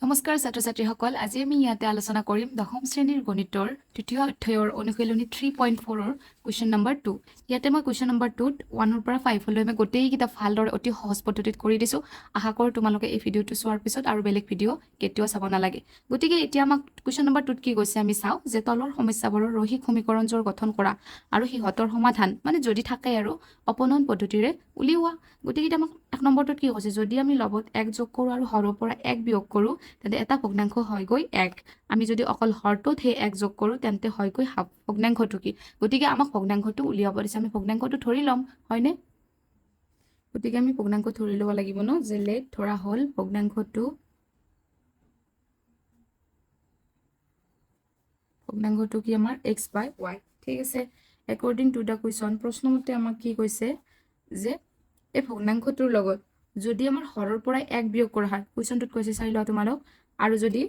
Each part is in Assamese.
নমস্কাৰ ছাত্ৰ ছাত্ৰীসকল আজি আমি ইয়াতে আলোচনা কৰিম দশম শ্ৰেণীৰ গণিতৰ তৃতীয় অধ্যায়ৰ অনুশীলনী 3.4 ৰ কোৱেশ্চন নম্বৰ 2 ইয়াতে মই কোৱেশ্চন নম্বৰ 2 1 ৰ পৰা 5 লৈ মই গোটেই কিটা ভালদৰে অতি সহজ পদ্ধতিত কৰি দিছো আশা কৰো তোমালোকে এই ভিডিওটো চোৱাৰ পিছত আৰু বেলেগ ভিডিও কেতিয়াও চাব নালাগে গতিকে এতিয়া আমাক কোৱেশ্চন নম্বৰ 2 কি কৈছে আমি চাও যে তলৰ সমস্যাবোৰৰ ৰৈখিক সমীকৰণজোৰ গঠন কৰা আৰু হিহতৰ সমাধান মানে যদি থাকে আৰু অপনয়ন পদ্ধতিৰে উলিওৱা গতিকে এটা আমাক এক নম্বৰটোত কি কৈছে যদি আমি লগত 1 যোগ কৰো আৰু হৰৰ পৰা 1 বিয়োগ কৰো তেন্তে এটা ভগ্নাংশ হয় গৈ 1 আমি যদি অকল হৰটোত হে 1 যোগ কৰো তেন্তে হয় গৈ হাফ ভগ্নাংশটো কি গতিকে আমাক ভগ্নাংশটো উলিয়াব দিছে আমি ভগ্নাংশটো ধৰি লম হয়নে গতিকে আমি ভগ্নাংশ ধৰি লব লাগিব ন যে লেট ধৰা হল ভগ্নাংশটো কি আমাৰ x by y ঠিক আছে according to the question প্ৰশ্নমতে আমাক কি কৈছে যে এই ভগ্নাংশটোৰ লগত যদি আমাৰ হৰৰ পৰা 1 বিয়োগ কৰা হয় কোৱেশ্চনটোত কৈছে চাই লোৱা তোমালোক আৰু যদি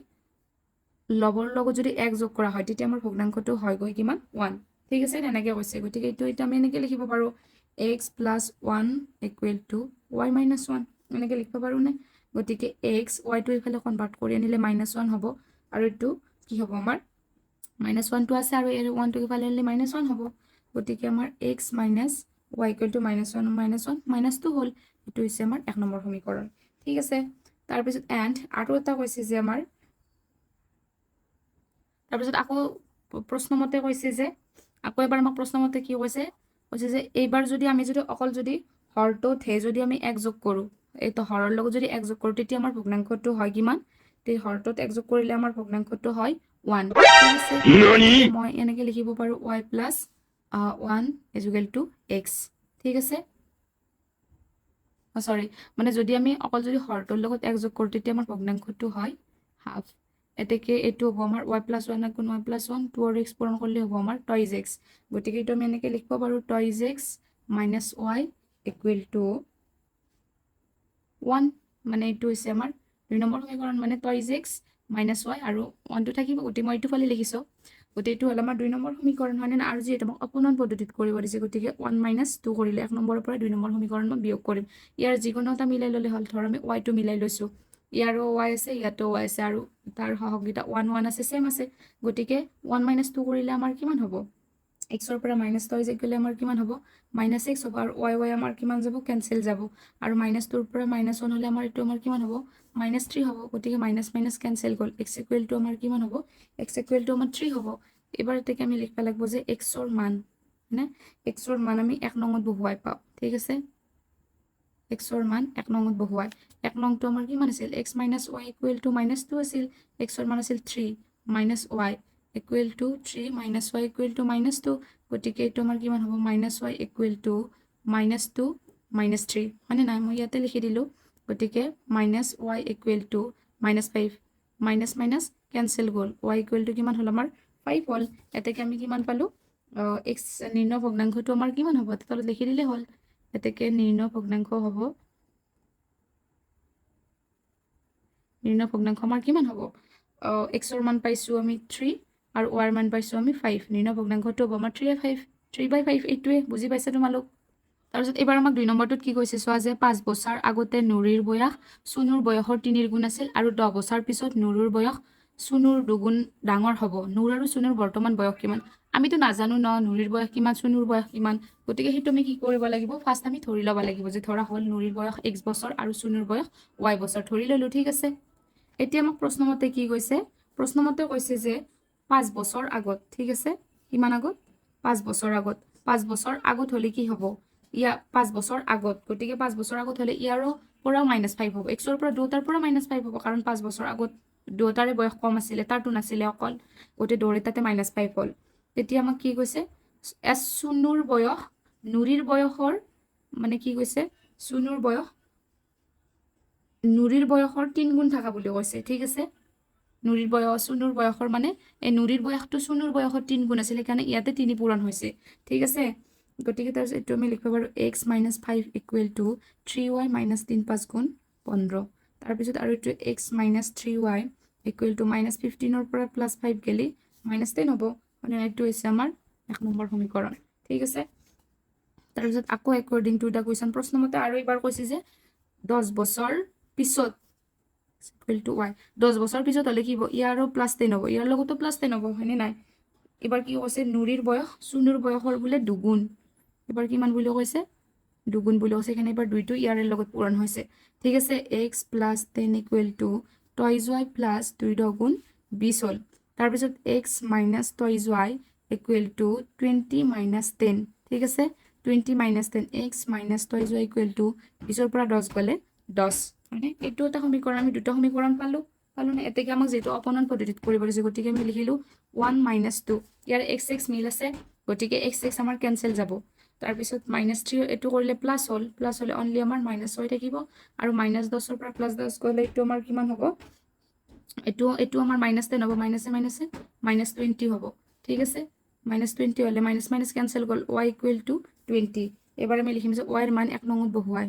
লবৰ লগত যদি 1 যোগ কৰা হয় তেতিয়া আমাৰ ভগ্নাংশটো হয় গৈ কিমান 1 ঠিক আছে এনেকৈ কৈছে গতিকে এইটো এটা আমি এনেকৈ লিখিব পাৰো x plus 1 equal to y minus 1 এনেকৈ লিখিব পাৰো নে গতিকে x y টো ইফালে কনভাৰ্ট কৰি আনিলে -1 হ'ব আৰু এইটো কি হ'ব আমাৰ -1 টো আছে আৰু এৰ 1 টো ইফালে আনিলে -1 হ'ব গতিকে আমাৰ x minus y equal to -1 -2 হ'ল এটো হৈছে আমাৰ 1 নম্বৰ সমীকৰণ ঠিক আছে তাৰ পিছত এন্ড আৰু এটা কৈছে যে আমাৰ তাৰ পিছত আকৌ প্ৰশ্নমতে কৈছে যে আকৌ এবাৰ আমাক প্ৰশ্নমতে কি কৈছে যে এইবাৰ যদি আমি যদি অকল যদি হৰটোত হে যদি আমি 1 যোগ কৰো এইটো হৰৰ লগত যদি 1 যোগ কৰো তেতিয়া আমাৰ ভগ্নাংশটো হয় কিমান তে হৰটোত 1 যোগ কৰিলে আমাৰ ভগ্নাংশটো হয় 1 ঠিক আছে মই এনেকৈ লিখিব পাৰো y plus 1 is equal to x ঠিক আছে সৰি মানে যদি আমি অকল যদি হৰটোৰ লগত 1 যোগ কৰো তেতিয়া আমাৰ ভগ্নাংশটো হয় হাফ এতেকে এটো হ'ব আমাৰ y plus 1 গুণ y plus 1 2 x পূৰণ কৰিলে হ'ব আমাৰ twice x গতিকে এটো আমি এনেকৈ লিখিব পাৰো twice x minus y equal to 1 মানে এটো হৈছে আমাৰ 2 নম্বৰ সমীকৰণ মানে twice x minus y আৰু 1 টো থাকিব গতি মই এটো ফালি লিখিছো গতি এটো হল আমাৰ 2 নম্বৰ সমীকৰণ মানে না আৰু যেটো অপনয়ন পদ্ধতিত কৰিব দিছে গতিকে 1 - 2 কৰিলে 1 নম্বৰৰ পৰা 2 নম্বৰ সমীকৰণ মই বিয়োগ কৰিম ইয়াৰ যিকোনোটা মিলাই ললে হল ধৰ আমি y টো মিলাই লৈছো ইয়াৰো y আছে ইয়াতো y আছে আৰু তাৰ সহগিতা 1 1 আছে সেম আছে গতিকে 1 - 2 কৰিলে আমাৰ কিমান হ'ব x ৰ পৰা -2 গলে আমাৰ কিমান হ'ব -x হ'ব আৰু y আমাৰ কিমান যাব কেনসেল যাব আৰু -2 ৰ পৰা -1 হলে আমাৰ এটো আমাৰ কিমান হ'ব -3 হ'ব গতিকে মাইনাস কেনসেল গল x ইকুৱেল টু আমাৰ কিমান হ'ব x ইকুৱেল টু আমাৰ 3 হ'ব এবাৰ এতেকে আমি লিখবা লাগিব যে x ৰ মান না x ৰ মান আমি 1 নংত বহুৱাই পাও ঠিক আছে x ৰ মান 1 নংত বহুৱাই 1 নংটো আমাৰ কিমান আছিল x - y ইকুৱেল টু -2 আছিল x ৰ মান আছিল 3 - y equal to 3 minus y equal to -2 গতিকে এটো আমাৰ কিমান হ'ব -y equal to -2 -3 মানে নাই মই ইয়াতে লিখি দিলো গতিকে -y equal to -5 minus cancel গল y equal to কিমান হল আমাৰ 5 হল এতেকে আমি কিমান পালো x নিৰ্ণ ভগ্নাংশটো আমাৰ কিমান হ'ব তলত লিখি দিলে হল এতেকে নিৰ্ণ ভগ্নাংশ হ'ব নিৰ্ণ ভগ্নাংশ আমাৰ কিমান হ'ব x ৰ মান পাইছো আমি 3 আৰু y ৰ মান পাইছো আমি 5 নিৰ্ণ ভগ্নাংশটো হ'ব আমাৰ 3/5 এইটোৱে বুজি পাইছা তোমালোক তাৰপিছত এবাৰ আমাক 2 নম্বৰটোত কি কৈছে চোৱা যে 5 বছৰ আগতে নুৰিৰ বয়স সুনুৰ বয়সৰ 3 গুণ আছিল আৰু 10 বছৰ পিছত নুৰুৰ বয়স সুনুৰ দুগুণ ডাঙৰ হ'ব নুৰ আৰু সুনুৰ বৰ্তমান বয়স কিমান আমিতো নাজানো ন নুৰিৰ বয়স কিমান সুনুৰ বয়স কিমান গতিকে হেতু আমি কি কৰিব লাগিব ফাৰ্স্ট আমি ধৰি লব লাগিব যে ধৰা হল নুৰিৰ বয়স x বছৰ আৰু সুনুৰ বয়স y বছৰ ধৰি ললো ঠিক আছে এতিয়া আমাক প্ৰশ্নমতে কি কৈছে প্ৰশ্নমতে কৈছে যে 5 বছৰ আগত ঠিক আছে কিমান আগত 5 বছৰ আগত 5 বছৰ আগত হলে কি হ'ব ইয়া 5 বছৰ আগত গতিকে 5 বছৰ আগত হলে ইয়াৰো পৰা -5 হ'ব x ৰ পৰা দুটাৰ পৰা -5 হ'ব কাৰণ 5 বছৰ আগত দুটাৰে বয়স কম আছিল তাৰটো নাছিলে অকল গতে দুটাতে -5 হ'ল তেতিয়া আমাক কি কৈছে s সুনুৰ বয়স নুৰিৰ বয়সৰ মানে কি কৈছে সুনুৰ বয়স নুৰিৰ বয়সৰ 3 গুণ থাকা বুলি কৈছে ঠিক আছে নুৰিৰ বয়স সুনুৰ বয়সৰ মানে এই নুৰিৰ বয়সটো সুনুৰ বয়সৰ 3 গুণ আছিল কাৰণ ইয়াতে 3 পূৰণ হৈছে ঠিক আছে গতিকে তাৰ এটো আমি লিখব পাৰো x - 5 equal to 3y - 3 5 গুণ 15 তাৰ পিছত আৰু এটো x - 3y equal to -15 ৰ পৰা +5 গেলি -10 হ'ব মানে এটো হৈছে আমাৰ 1 নম্বৰ সমীকৰণ ঠিক আছে তাৰ পিছত আকৌ according to the question প্ৰশ্নমতে আৰু এবাৰ কৈছে যে 10 বছৰ পিছত ইকুৱেল টু y 10 বছৰ পিছত হ'লে কি হ'ব ইয়াৰো +10 হ'ব ইয়াৰ লগতো +10 হ'ব হয়নে নাই এবাৰ কি কৈছে নুৰিৰ বয়স চুনুৰ বয়সৰ বোলে দুগুণ এবাৰ কিমান বুলি কৈছে দুগুণ বুলি কৈছে এখানে এবাৰ দুইটো ইয়াৰৰ লগত পূৰণ হৈছে ঠিক আছে x + 10 equal to twice y plus 2 দুগুণ 20 হ'ল তাৰ পিছত x - twice y equal to 20 - 10 ঠিক আছে 20 - 10 x - twice y equal to 20 ৰ পৰা 10 গ'লে 10 মানে এইটো এটা সমীকৰণ আমি দুটা সমীকৰণ পালো না এতেকে আমাক যেটো অপনন পদ্ধতিত কৰিব দিছে গতিকে আমি লিখিলো 1 - 2 ইয়াৰ x x মিল আছে গতিকে x x আমাৰ কেনসেল যাব তাৰ পিছত -3 এটো কৰিলে প্লাস হলে অনলি আমাৰ -6 থাকিব আৰু -10 ৰ পৰা +10 গলে এটো আমাৰ কিমান হ'ব এটো আমাৰ -10 হ'ব -20 হ'ব ঠিক আছে -20 হলে মাইনাস কেনসেল গল y ইকুৱেল টু 20 এবাৰ আমি লিখিম যে y এৰ মান 1 নংত বহুৱাই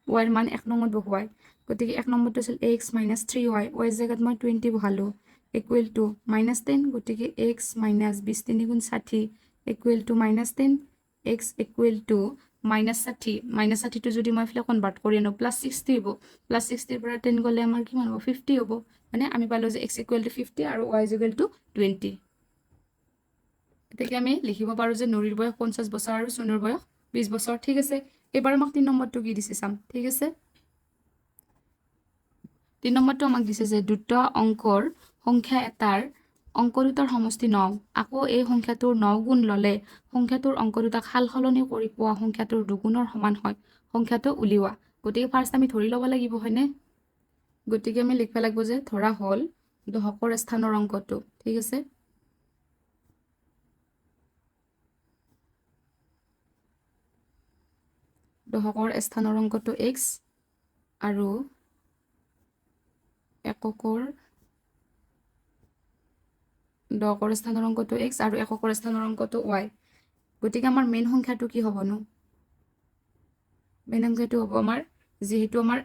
y এৰ মান 1 নংত বহুৱাই গতিকে 1 নম্বৰটো আছিল x - 3y y এৰ জায়গাত মই 20 বহালো ইকুৱেল টু -10 গতিকে x - 20 3 গুণ 60 equal to -10 x equal two -60 টো যদি মই ফিলে কনভাৰ্ট কৰি আনো +60 হ'ব +60 পৰা 10 গলে আমাৰ কিমান হ'ব 50 হ'ব মানে আমি পালো যে x ইকুৱেল টু 50 আৰু y ইকুৱেল টু 20 এতেকে আমি লিখিব পাৰো যে নুৰিৰ বয়স 50 বছৰ আৰু চুনুৰ বয়স 20 বছৰ ঠিক আছে এবাৰ আমাক 3 নম্বৰটো কি দিছে চাম ঠিক আছে 3 নম্বৰটো আমাক দিছে যে দুটা অংকৰ সংখ্যা এটাৰ অংক দুটাৰ সমষ্টি 9 আকৌ এই সংখ্যাটোৰ 9 গুণ ললে সংখ্যাটোৰ অংক দুটাক সালসলনি কৰি পোৱা সংখ্যাটোৰ দুগুণৰ সমান হয় সংখ্যাটো উলিওৱা গতিকে ফাৰ্স্ট আমি ধৰি লব লাগিব হয়নে গতিকে আমি লিখবা লাগিব যে ধৰা হল দশকৰ স্থানৰ অংকটো ঠিক আছে দশকৰ স্থানৰ অংকটো x আৰু এককৰ দশকৰ স্থানৰ অংকটো x আৰু এককৰ স্থানৰ অংকটো y গতিকে আমাৰ মেইন সংখ্যাটো কি হ'বনো মেইন সংখ্যাটো হ'ব আমাৰ যেহেতু আমাৰ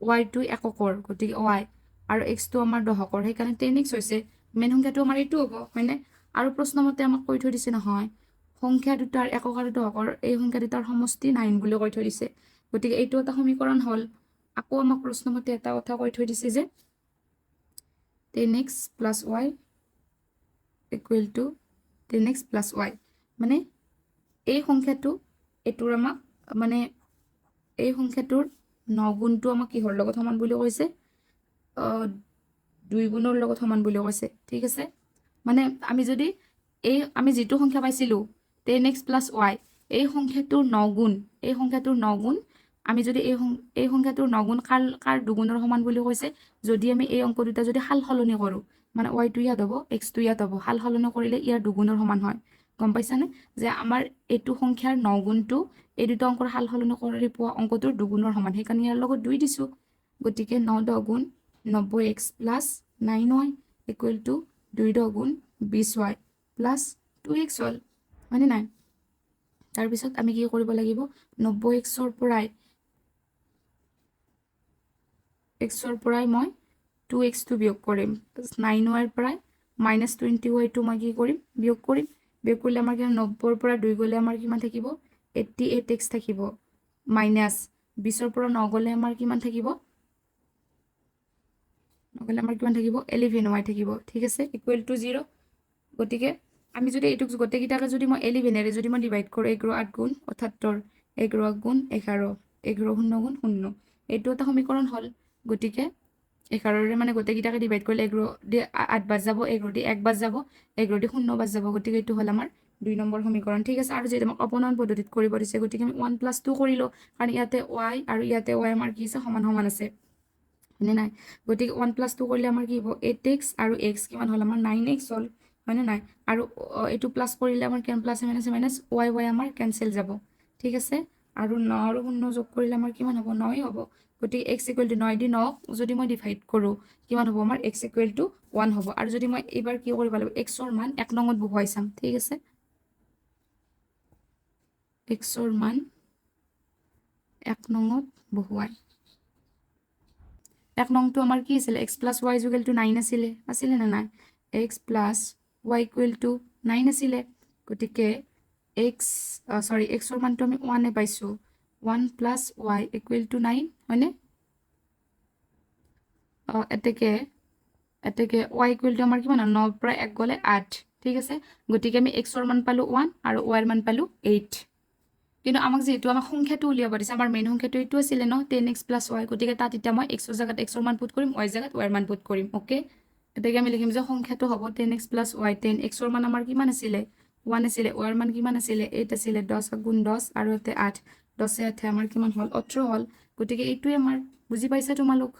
y টো এককৰ গতিকে y আৰু x টো আমাৰ দশকৰ সেইকাৰণে 10x হৈছে মেইন সংখ্যাটো আমাৰ এইটো হ'ব হয়নে আৰু প্ৰশ্নমতে আমাক কৈ থৈ দিছে নহয় সংখ্যা দুটাৰ একক আৰু দশকৰ এই সংখ্যা দুটাৰ সমষ্টি 9 বুলি কৈ থৈ দিছে গতিকে এইটো এটা সমীকৰণ হ'ল আকৌ আমাক প্ৰশ্নমতে এটা কথা কৈ থৈ দিছে যে 10x + y equal two 10x + y মানে এই সংখ্যাটো এটোৰ আমাক মানে এই সংখ্যাটোৰ 9 গুণটো আমাক কিহৰ লগত সমান বুলি কৈছে 2 গুণৰ লগত সমান বুলি কৈছে ঠিক আছে মানে আমি যেটো সংখ্যা পাইছিলো 10x + y এই সংখ্যাটোৰ 9 গুণ আমি যদি এই সংখ্যাটোৰ 9 গুণ কাৰ দুগুণৰ সমান বুলি কৈছে যদি আমি এই অংক দুটা যদি সালসলনি কৰো মানে y টো ইয়াত হ'ব x টো ইয়াত হ'ব সালসলনি কৰিলে ইয়াৰ দুগুণৰ সমান হয় গম পাইছানে যে আমাৰ এইটো সংখ্যাৰ 9 গুণটো এই দুটা অংকৰ সালসলনি কৰি পোৱা অংকটোৰ দুগুণৰ সমান সেইকাৰণে ইয়াৰ লগত 2 দিছো গতিকে 9 * 9 90x + 9y equal to 2 * 20y + 2x হ'ল মানে নাই তাৰ পিছত আমি কি কৰিব লাগিব 90x ৰ পৰাই মই 2x টো বিয়োগ কৰিম 9y ৰ পৰাই -20y টো মই কি কৰিম বিয়োগ কৰিলে আমাৰ 90 ৰ পৰা 2 গলে আমাৰ কিমান থাকিব 88x থাকিব -20 ৰ পৰা 9 গলে আমাৰ কিমান থাকিব 11y থাকিব ঠিক আছে ইকুৱেল টু 0 গতিকে আমি যদি এইটুক গোটেইকিটাকে যদি মই 11 এৰে যদি মই ডিভাইড কৰো 11 8 গুণ 78 11 গুণ 11 11 0 গুণ 0 এইটো এটা সমীকৰণ হ'ল গতিকে 11 ৰে মানে গোটেইকিটাকে ডিভাইড কৰিলে 11 দি 8 বাজ যাব 11 দি 1 বাজ যাব 11 দি 0 বাজ যাব গতিকে এইটো হ'ল আমাৰ 2 নম্বৰ সমীকৰণ ঠিক আছে আৰু যেটা আমাক অপনয়ন পদ্ধতিত কৰিব দিছে গতিকে আমি 1 + 2 কৰিলো কাৰণ ইয়াতে y আৰু ইয়াতে y আমাৰ কি আছে সমান আছে হয়নে নাই গতিকে 1 + 2 কৰিলে আমাৰ কি হ'ব 8x আৰু x কিমান হ'ল আমাৰ 9x হ'ল হয়নে নাই আৰু এইটো প্লাস কৰিলে আমাৰ কিমান প্লাস মাইনাস y আমাৰ কেনসেল যাব ঠিক আছে আৰু 9 আৰু 0 যোগ কৰিলে আমাৰ কিমান হ'ব 9 হ'ব গতিকে x = 9 দি 9 যদি মই ডিভাইড কৰো কিমান হ'ব আমাৰ x = 1 হ'ব আৰু যদি মই এবাৰ কি কৰিব লাগিব x ৰ মান 1 নংত বহুৱাই চাম ঠিক আছে x ৰ মান 1 নংত বহুৱাই 1 নংটো আমাৰ কি আছিল x + y = 9 আছিলে না নাই x + y = 9 আছিলে গতিকে এক্স সৰি এক্সৰ মানটো আমি 1 পাইছোঁ 1 প্লাছ y ইকুৱেল টু 9 হয়নে এতেকে y ইকুৱেল টু আমাৰ কিমান 9 পৰা 1 গ'লে 8 ঠিক আছে গতিকে আমি x ৰ মান পালো 1 আৰু y ৰ মান পালো 8 কিন্তু আমাক যেহেতু আমাক সংখ্যাটো উলিয়াব দিছে আমাৰ মেইন সংখ্যাটো এইটো আছিল ন 10x + y গতিকে তাত এতিয়া মই x ৰ জাগাত x ৰ মান পুট কৰিম y ৰ জাগাত y ৰ মান পুট কৰিম ওকে এতেকে আমি লিখিম যে সংখ্যাটো হ'ব 10x + y 10x ৰ মান আমাৰ কিমান আছিল 1 আছিল y ৰ মান কিমান আছিল 8 আছিল 10 গুণ 10 আৰু এতে 8 10 8 আমাৰ কিমান হ'ল 18 হ'ল গতিকে এইটোৱে আমাৰ বুজি পাইছা তোমালোক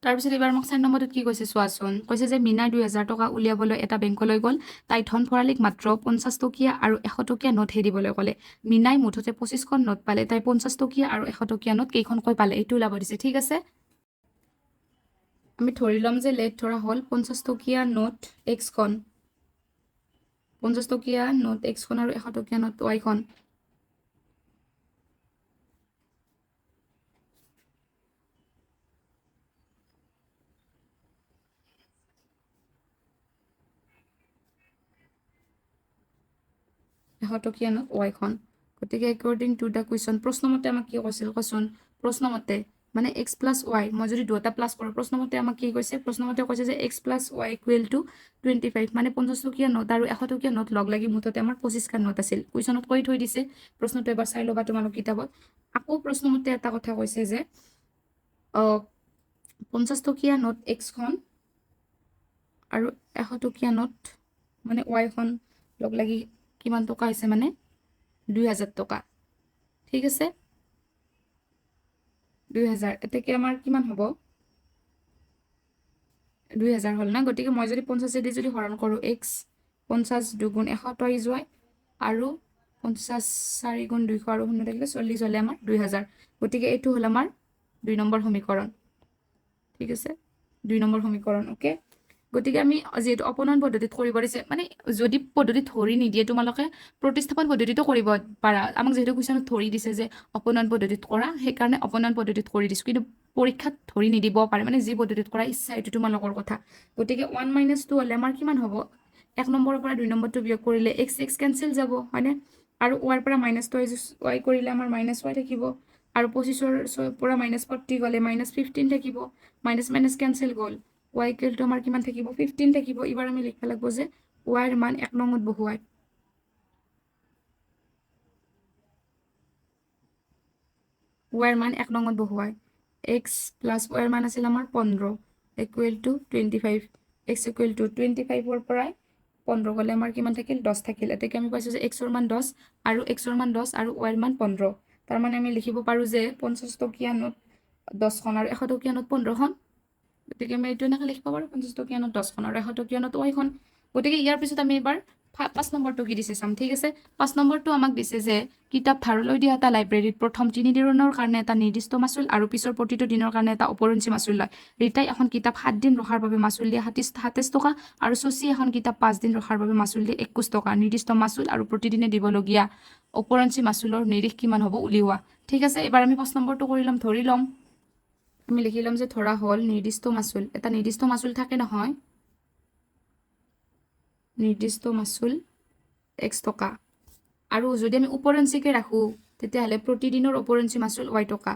তাৰপিছত এবাৰ মোক 4 নম্বৰটোত কি কৈছে চোৱাচোন কৈছে যে মিনা 2000 টকা উলিয়াবলৈ এটা বেংকলৈ গ'ল তাই ধন ভৰালিক মাত্ৰ 50 টকীয়া আৰু 100 টকীয়া নোট দিবলৈ ক'লে মিনাই মুঠতে 25খন নোট পালে তাই 50 টকীয়া আৰু 100 টকীয়া নোট কেইখনকৈ পালে এইটো ওলাব দিছে ঠিক আছে আমি ধৰি ল'ম যে লেট ধৰা হ'ল 50 টকীয়া নোট x খন 50 টকীয়া নোট x খন আৰু 100 টকীয়া নোট y খন টকীয়া নোট y খন গতিকে একৰ্ডিং টু দা কুৱেশ্যন প্ৰশ্নমতে আমাক কি কৈছিল কচোন প্ৰশ্নমতে মানে x + y মই যদি দুটা প্লাস কৰোঁ প্ৰশ্নমতে আমাক কি কৈছে প্ৰশ্নমতে কৈছে যে x + y = 25 মানে 50 টকীয়া নোট আৰু 100 টকীয়া নোট লগ লাগি মুঠতে আমাৰ 25খন নোট আছিল কুৱেশ্যনত কৈ থৈ দিছে প্ৰশ্নটো এবাৰ চাই ল'বা তোমালোক কিতাপত আকৌ প্ৰশ্নমতে এটা কথা কৈছে যে 50 টকীয়া নোট x খন আৰু 100 টকীয়া নোট মানে y খন লগ লাগি কিমান টকা হৈছে মানে 2000 টকা ঠিক আছে 2000 এতেকে আমাৰ কিমান হ'ব 2000 হ'ল না গতিকে মই যদি 50 দি যদি হৰণ কৰোঁ x 50 2 100 টইজ y আৰু 50 4 200 আৰু 0 থাকিলে 40 হ'লে আমাৰ 2000 গতিকে এইটো হ'ল আমাৰ 2 নম্বৰ সমীকৰণ ঠিক আছে 2 নম্বৰ সমীকৰণ ওকে গতিকে আমি যেহেতু অপনয়ন পদ্ধতিত কৰিব দিছে মানে যদি পদ্ধতি ধৰি নিদিয়ে তোমালোকে প্ৰতিস্থাপন পদ্ধতিটো কৰিব পাৰা আমাক যেহেতু কুৱেশ্যনত ধৰি দিছে যে অপনয়ন পদ্ধতিত কৰা সেইকাৰণে অপনয়ন পদ্ধতিত কৰি দিছো কিন্তু পৰীক্ষাত ধৰি নিদিব পাৰে মানে যি পদ্ধতিত কৰা ইচ্ছা এইটো তোমালোকৰ কথা গতিকে 1 - 2 হ'লে আমাৰ কিমান হ'ব 1 নম্বৰৰ পৰা 2 নম্বৰটো বিয়োগ কৰিলে x কেনসেল যাব হয়নে আৰু y পৰা -y কৰিলে আমাৰ -y থাকিব আৰু 25ৰ পৰা -40 গ'লে -15 থাকিব মাইনাছ কেনসেল গ'ল y = আমাৰ কিমান থাকিব 15 থাকিব এবাৰ আমি লিখিব লাগিব যে y ৰ মান 1 নংত বহুৱাই y ৰ মান 1 নংত বহুৱাই x + y ৰ মান আছিল আমাৰ 15 = 25 x = 25 ৰ পৰা 15 গ'লে আমাৰ কিমান থাকিল 10 থাকিল এতেকে আমি পাইছো যে x ৰ মান 10 আৰু x ৰ মান 10 আৰু y ৰ মান 15 তাৰ মানে আমি লিখিব পাৰো যে 50 টকীয়া নোট 10 খন আৰু 100 টকীয়া নোট 15 খন গতিকে আমি এইটো এনেকৈ লিখিব পাৰোঁ 50 টকীয়া নোট 10 খন আৰু 100 টকীয়া নোট y খন গতিকে ইয়াৰ পিছত আমি এবাৰ 5 নম্বৰটো কি দিছে চাম ঠিক আছে 5 নম্বৰটো আমাক দিছে যে কিতাপ ধাৰলৈ দিয়া এটা লাইব্ৰেৰীত প্ৰথম 3 দিনৰ কাৰণে এটা নিৰ্দিষ্ট মাচুল আৰু পিছৰ প্ৰতিটো দিনৰ কাৰণে এটা অপৰঞ্চি মাচুল লয় ৰীতাই এখন কিতাপ 7 দিন ৰখাৰ বাবে মাচুল দিয়ে 27 টকা আৰু চচি এখন কিতাপ 5 দিন ৰখাৰ বাবে মাচুল দিয়ে 21 টকা নিৰ্দিষ্ট মাচুল আৰু প্ৰতিদিনে দিবলগীয়া অপৰঞ্চি মাচুলৰ নিৰিখ কিমান হ'ব উলিওৱা ঠিক আছে এবাৰ আমি 5 নম্বৰটো কৰি ল'ম ধৰি ল'ম আমি লিখি ল'ম যে ধৰা হ'ল নিৰ্দিষ্ট মাচুল এটা নিৰ্দিষ্ট মাচুল থাকে নহয় নিৰ্দিষ্ট মাচুল x টকা আৰু যদি আমি উপৰঞ্চিকে ৰাখো তেতিয়াহ'লে প্ৰতিদিনৰ উপৰঞ্চি মাচুল y টকা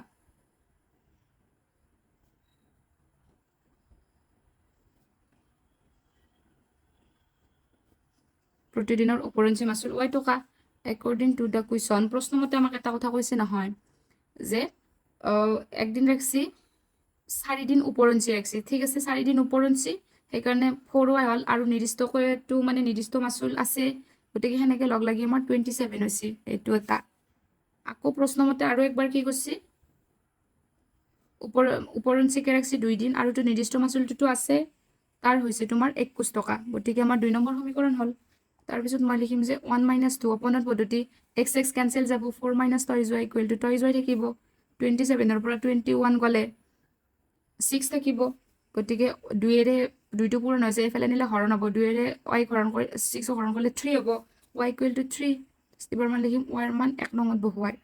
প্ৰতিদিনৰ উপৰঞ্চি মাচুল y টকা একৰ্ডিং টু দা কুৱেশ্যন প্ৰশ্নমতে আমাক এটা কথা কৈছে নহয় যে একদিন ৰাখছি 4 দিন উপৰঞ্চি ৰাখছি ঠিক আছে 4 দিন উপৰঞ্চি সেইকাৰণে 4y হ'ল আৰু নিৰ্দিষ্টকৈটো মানে নিৰ্দিষ্ট মাচুল আছে গতিকে সেনেকে লগ লাগি আমাৰ 27 হৈছে এইটো এটা আকৌ প্ৰশ্নমতে আৰু একবাৰ কি কৈছে উপৰঞ্চিকে ৰাখছি 2 দিন আৰু তো নিৰ্দিষ্ট মাচুলটো আছে তাৰ হৈছে তোমাৰ 21 টকা গতিকে আমাৰ 2 নম্বৰ সমীকৰণ হ'ল তাৰপিছত মই লিখিম যে 1 - 2 অপনয়ন পদ্ধতি x কেনসেল যাব 4 - টইজ y = টইজ y থাকিব 27 ৰ পৰা 21 গ'লে 6 থাকিব গতিকে 2ৰে 2টো পূৰণ হৈছে এফালে নিলে হৰণ হ'ব 2ৰে y হৰণ কৰি 6 হৰণ কৰিলে 3 হ'ব y = 3 এবাৰ মই লিখিম y ৰ মান 1 নংত বহুৱাই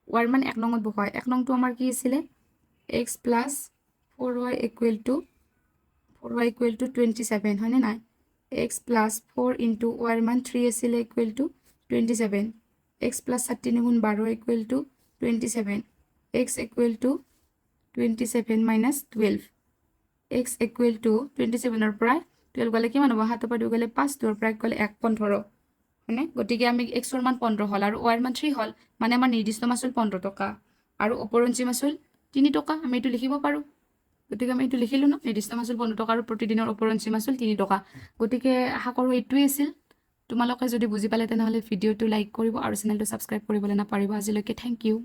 y ৰ মান 1 নংত বহুৱাই 1 নংটো আমাৰ কি আছিল x + 4y = 4y equal to 27 হয়নে নাই x প্লাছ 4 ইনটু y ৰ মান 3 আছিলে ইকুৱেল টু 27 x প্লাছ 13 গুণ 12 equal to 27 x equal two 27 minus 12 x equal two 27 ৰ পৰা 12 গ'লে কিমান হ'ব হাতৰ পৰা 2 গ'লে 5 2 ৰ পৰা গ'লে 1 15 হয়নে গতিকে আমি x ৰ মান 15 হ'ল আৰু y ৰ মান 3 হ'ল মানে আমাৰ নিৰ্দিষ্ট মাচুল 15 টকা আৰু অপৰঞ্চি মাচুল 3 টকা আমি এইটো লিখিব পাৰো গতিকে আমি এইটো লিখিলো ন নিৰ্দিষ্ট মাচুল 15 টকা আৰু প্ৰতিদিনৰ অপৰঞ্চি মাচুল 3 টকা গতিকে আশা কৰো এইটোৱে আছিল তোমালোকে যদি বুজি পালে তেনেহ'লে ভিডিঅ'টো লাইক কৰিব আৰু চেনেলটো সাবস্ক্ৰাইব কৰিবলৈ নাপাহৰিবা আজিলৈকে থ্যাংক ইউ